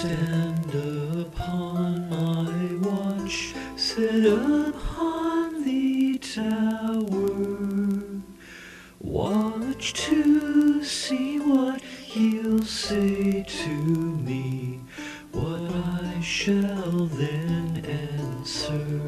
stand upon my watch, set upon the tower, watch to see what he'll say to me, what I shall then answer.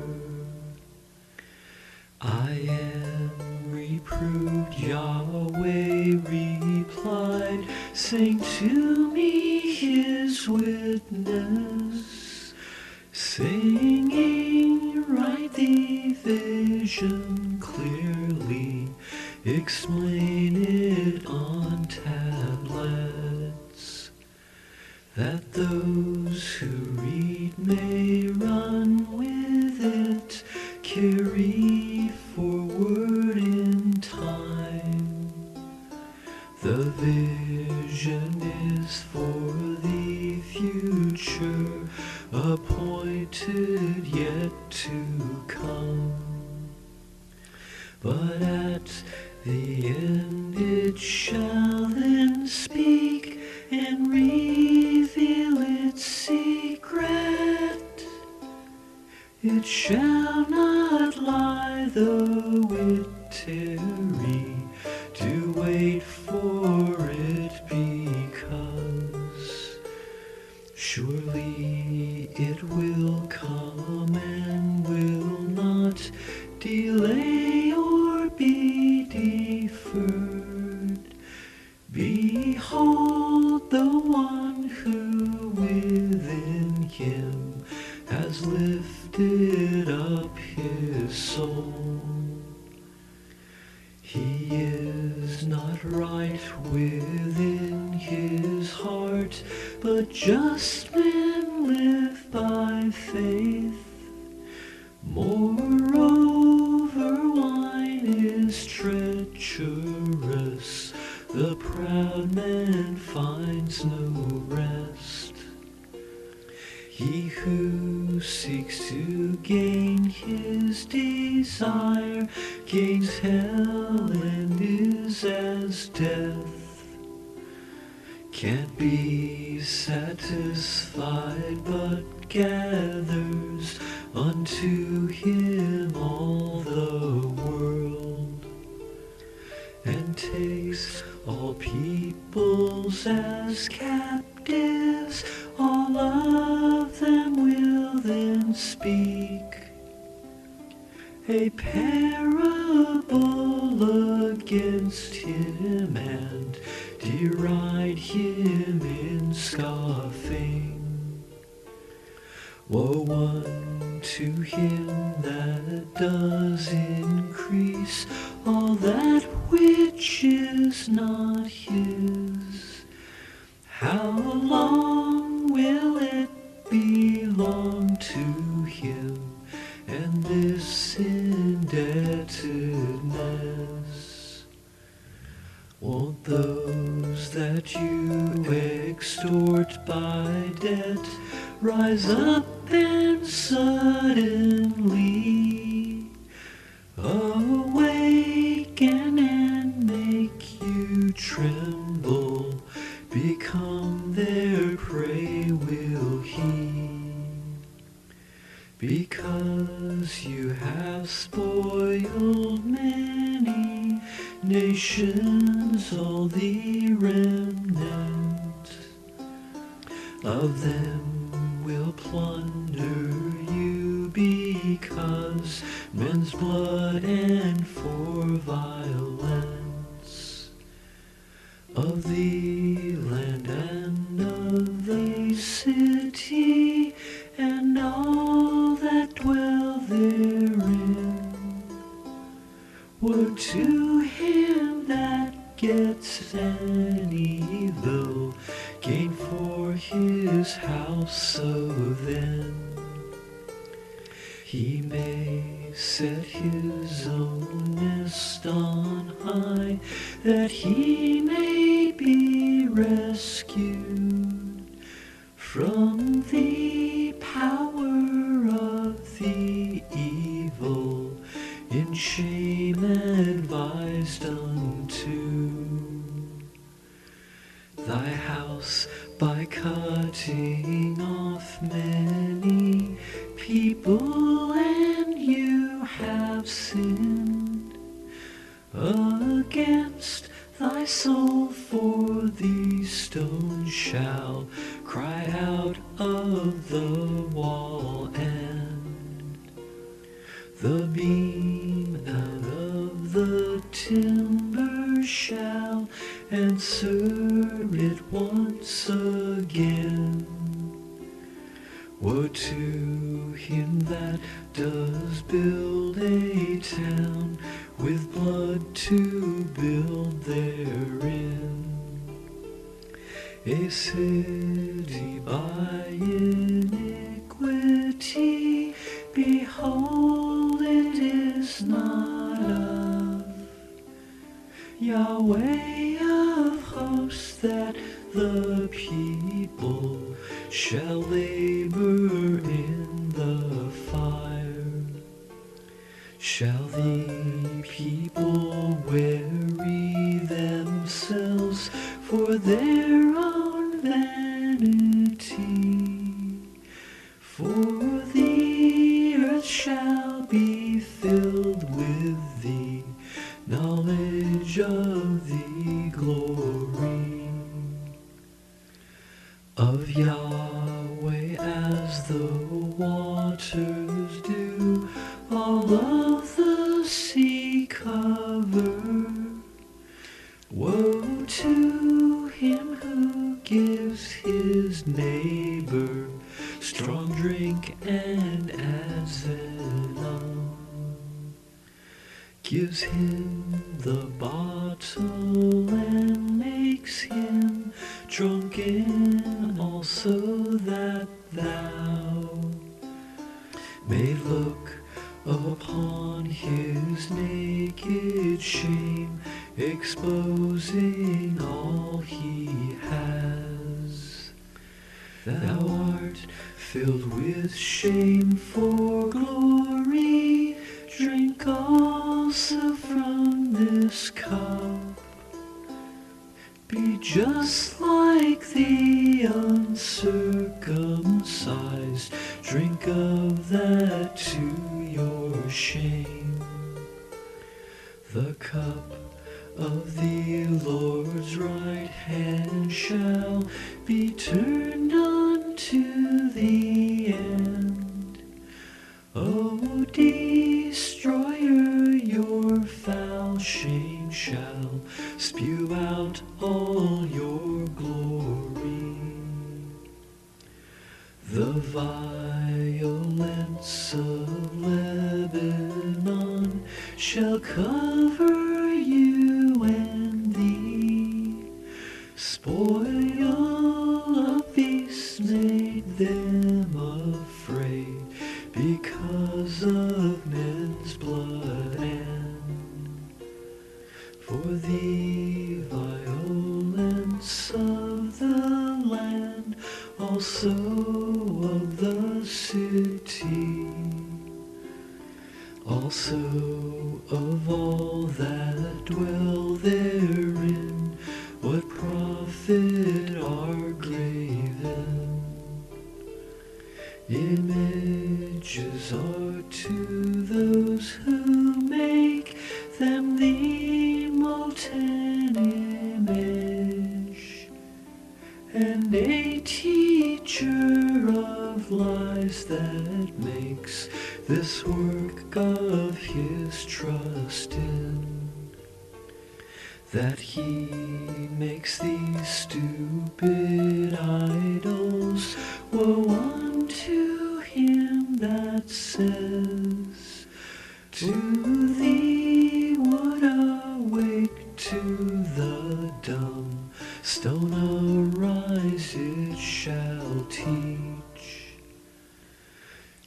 I am reproved, Yahweh replied, saying to me his witness, saying, write the vision clearly, explain it on tablets, that those who read may run with it, carry forward in time. The vision is for the future, appointed yet to come. But at the end it shall then speak and reveal its secret. It shall not lie, though it tarry, to wait for it, because surely it will come and will not delay or be deferred. Behold, the one who within him has lifted up his soul. He is not right within his heart, but just men live by faith. Moreover, wine is treacherous, the proud man finds no rest. He who seeks to gain his desire gains hell and is as death. Can't be satisfied but gathers unto him all the world, and takes all peoples as captives. All of them will then speak a parable against him and deride him in scoffing. Woe unto him that does increase all that which is not his. How long will it belong to him, and this indebtedness? Won't those that you extort by debt rise up and suddenly awaken and make you tremble? Become their prey, will he? Because you have spoiled many nations, all the remnant of them will plunder you, because men's blood and for violence of the land and of the city and all that dwell therein. Woe to him that gets an evil gain for his house, so then he may set his own nest on high, that he may be rescued from the power of the evil, in shame advised unto. Thy house by cutting off many people, and you have sinned against thy soul, for these stones shall cry out of the wall, and the beam out of the timber shall answer it once again. Woe to him that does build a town with blood to build therein, a city by iniquity. Behold, it is not of Yahweh of hosts that the people shall labor in the fire. Shall the people weary themselves for their own vanity? For the earth shall be filled with the knowledge of the glory of Yahweh, as the waters do all of the sea cover. Woe to him who gives his neighbor strong drink and adds venom, gives him the bottle and makes him drunken, also that thou may look upon his naked shame, exposing all he has. Thou art filled with shame for glory, drink also from this cup. Be just like the uncircumcised, drink of that to your shame. The cup of the Lord's right hand shall be turned unto the end. O destroyer, your foul shame shall spew out all your glory. The violence of Lebanon shall cover you, and the spoil of beasts made them afraid because of men's blood, and for the violence of the land, also of the city, also of all that dwell therein. What profit are graven? Images are to those who make them the molten image, and a teacher of lies that makes this work of his trust in, that he makes these stupid idols. Woe unto him that says to thee, would awake to the dumb, stone arise, it shall teach.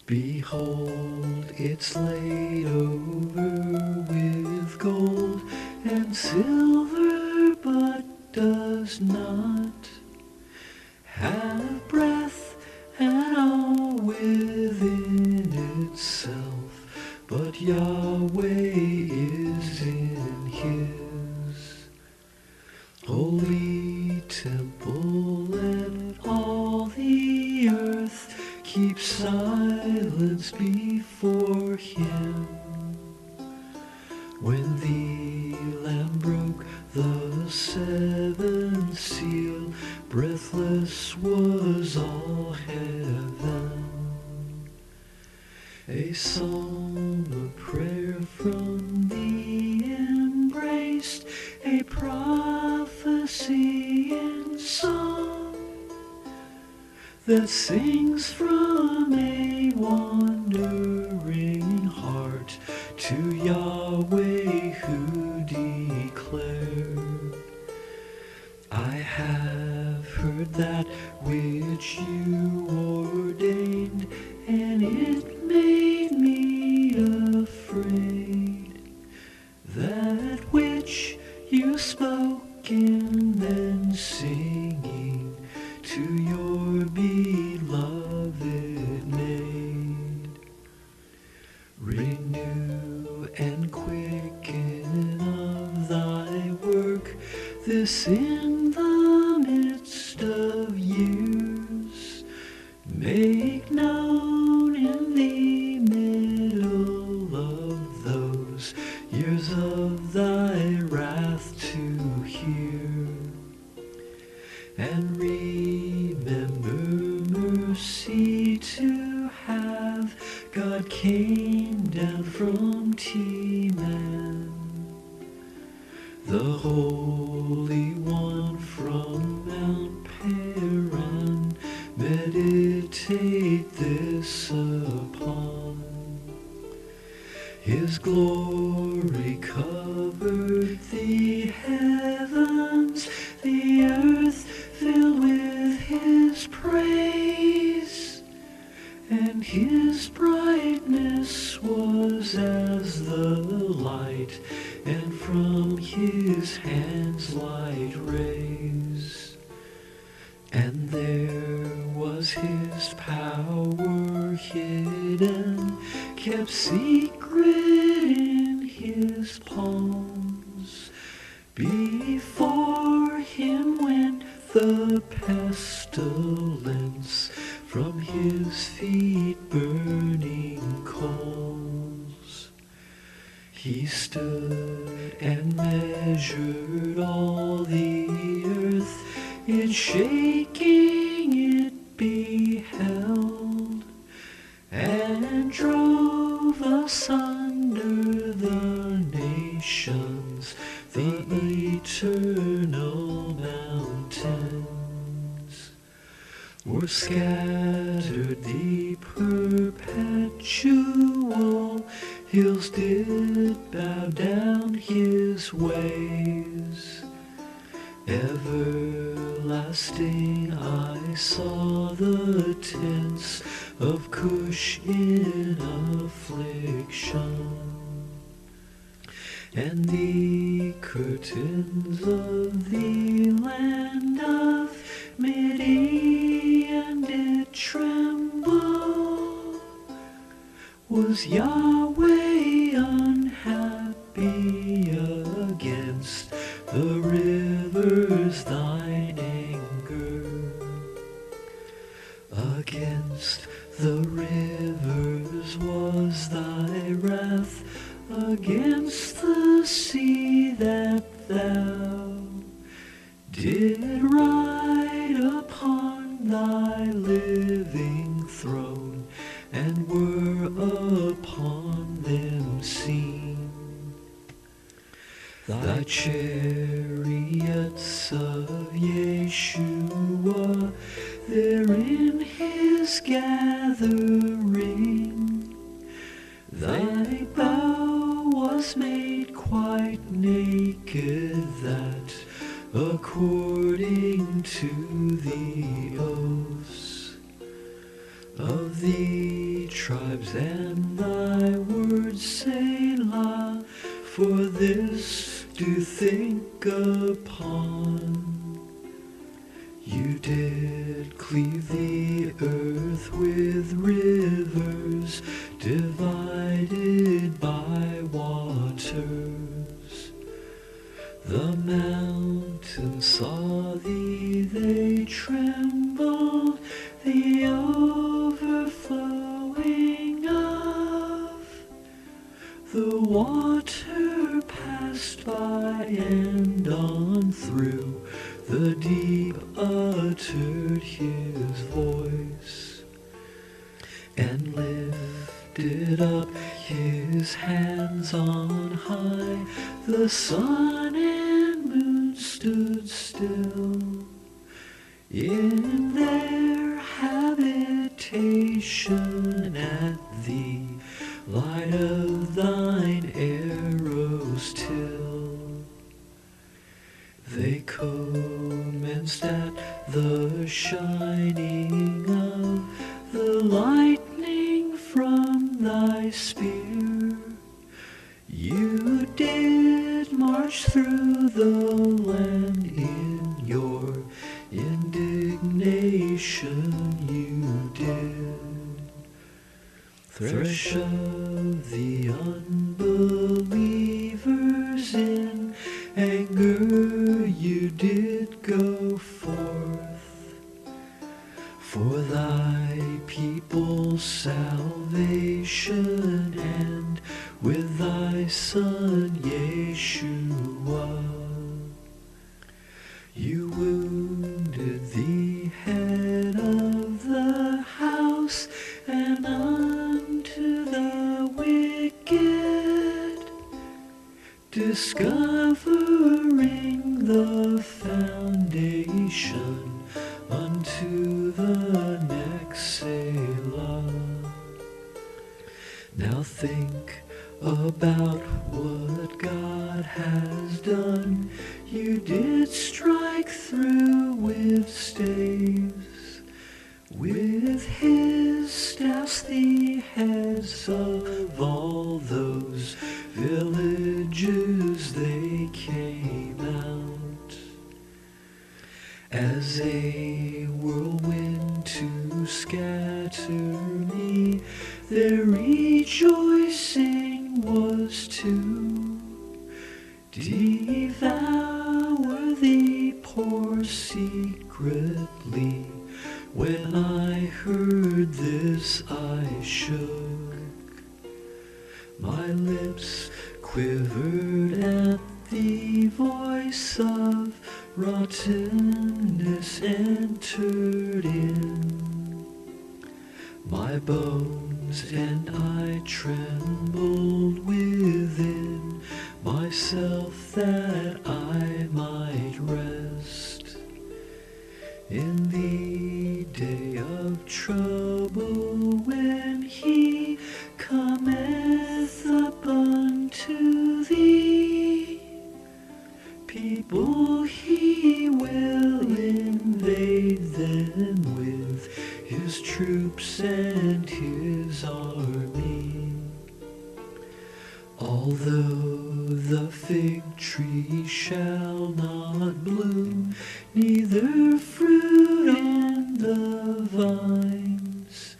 Behold, it's laid over with gold and silver, but does not have breath at all within itself, but Yahweh is in his holy temple, and When the Lamb broke the seventh seal, breathless was all heaven. A psalm, a prayer from the embraced, a prophecy in song that sings from a wandering heart to Yahweh who declared, I have heard that which you ordained, and it made me afraid. That which you spoke in then singing to your beloved maid. Renew and quicken of thy work this in the midst of years. Make known in the middle of those years of thy wrath to hear. And remember mercy to have. God came down from Teman, the Holy One from Mount Paran. Meditate this upon. His glory covered the heavens, the earth filled with his praise, and his brightness was as the light, and from his hands light rays. And there was his power hidden, kept secret in his palms. Before him went the pestilence, from his feet burning coals. He stood and measured all the earth, in shaking it beheld, and drove asunder the nations, the eternal mountains. Were scattered the perpetual hills, did bow down his ways. Everlasting I saw the tents of Cush in affliction, and the curtains of the land of Midian did tremble. Was Yahweh unhappy against the rivers thine anger? Against the rivers was thy wrath, against the sea that thou did ride upon thy living throne, and were upon them seen. Thy chariots of Yeshua, there in his gathering. Thy bow was made quite naked, that according to the oaths of the tribes and thy words, Selah, for this do think upon. You did cleave the earth with rivers, divided by waters. The mountains saw thee, they trembled, the overflowing of The water passed by, and on through the deep uttered his voice, and lifted up his hands on high. The sun and moon stood still in their habitation at the light of thine arrows, till they commenced at the shining of the lightning from thy spear. You did march through the land in your indignation, you did thresh of the unbelievers in anger, you did go forth for thy people's salvation, and with thy Son Yeshua you wounded the head of the house, and unto the wicked, discovering the foundation unto the next Selah. Now think about what God has done. You did strike through with staves, with his staffs the heads of all those villages. They came out as a whirlwind to scatter me. Their rejoicing was to devour the poor secretly. When I heard this, I shook. My lips quivered at the voice of rottenness entered in my bones, and I trembled within myself that I might rest in the day of trouble, when he cometh up unto thee. People he will invade then with his troops and his army. Although the fig tree shall not bloom, neither fruit in the vines,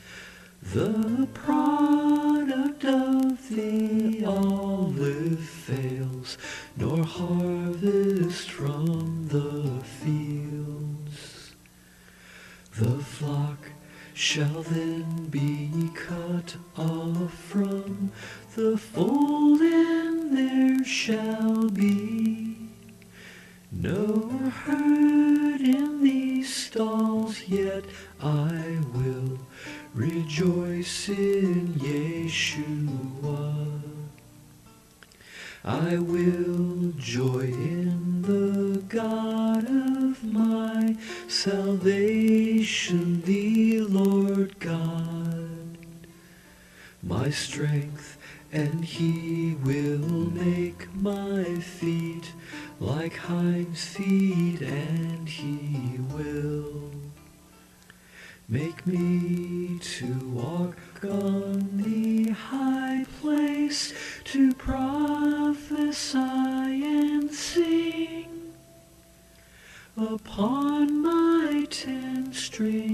the product of the olive fails, nor harvest from the fields. The flock shall then be cut off from the fold, and there shall be no herd in these stalls. Yet I will rejoice in Yeshua. I will joy in the God of my salvation, the Lord God, my strength, and he will make my feet like hinds' feet, and he will make me to walk on the high place, to prophesy and sing upon my 10 strings.